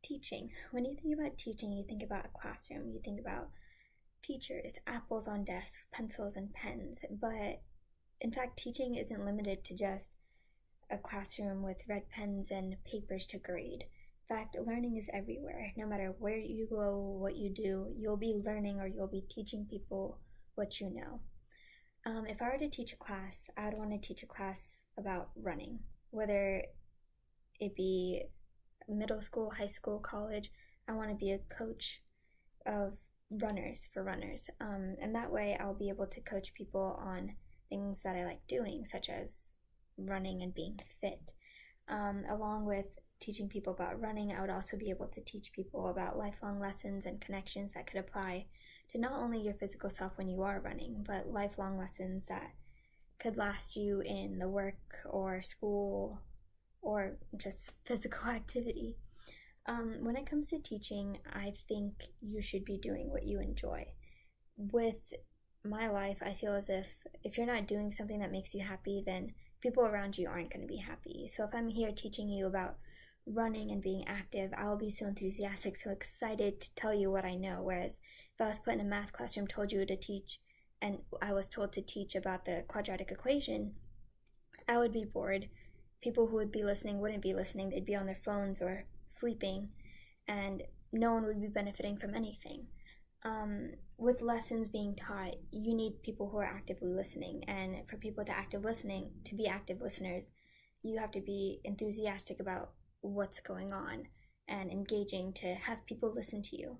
Teaching. When you think about teaching, you think about a classroom, you think about teachers, apples on desks, pencils and pens, but in fact, teaching isn't limited to just a classroom with red pens and papers to grade. In fact, learning is everywhere. No matter where you go, what you do, you'll be learning or you'll be teaching people what you know. If I were to teach a class, I would want to teach a class about running, whether it be middle school, high school, college. I want to be a coach of runners for runners. And that way I'll be able to coach people on things that I like doing, such as running and being fit. Along with teaching people about running, I would also be able to teach people about lifelong lessons and connections that could apply to not only your physical self when you are running, but lifelong lessons that could last you in the work or school or just physical activity. When it comes to teaching, I think you should be doing what you enjoy. With my life, I feel as if you're not doing something that makes you happy, then people around you aren't going to be happy. So if I'm here teaching you about running and being active, I will be so enthusiastic, so excited to tell you what I know. Whereas if I was put in a math classroom, told you to teach, and I was told to teach about the quadratic equation, I would be bored. People who would be listening wouldn't be listening. They'd be on their phones or sleeping, and no one would be benefiting from anything. With lessons being taught, you need people who are actively listening, and for people to be active listeners, you have to be enthusiastic about what's going on and engaging to have people listen to you.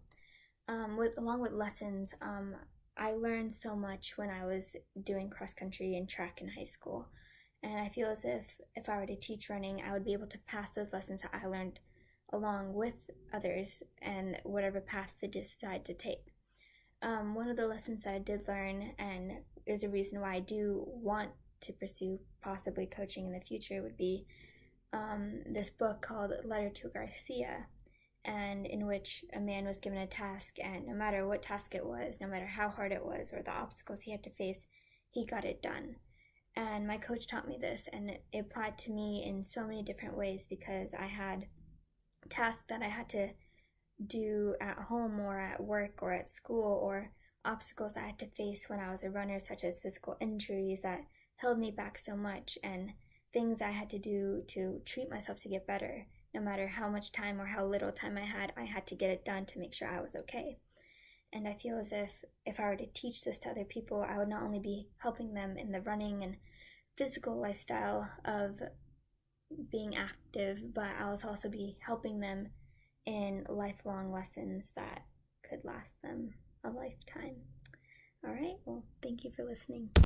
Along with lessons, I learned so much when I was doing cross country and track in high school, and I feel as if I were to teach running, I would be able to pass those lessons that I learned along with others and whatever path they decide to take. One of the lessons that I did learn, and is a reason why I do want to pursue possibly coaching in the future, would be this book called Letter to Garcia, and in which a man was given a task, and no matter what task it was, no matter how hard it was or the obstacles he had to face, he got it done. And my coach taught me this, and it applied to me in so many different ways, because I had tasks that I had to do at home or at work or at school, or obstacles that I had to face when I was a runner, such as physical injuries that held me back so much, and things I had to do to treat myself to get better. No matter how much time or how little time I had to get it done to make sure I was okay. And I feel as if I were to teach this to other people, I would not only be helping them in the running and physical lifestyle of being active, but I'll also be helping them in lifelong lessons that could last them a lifetime. All right, well, thank you for listening.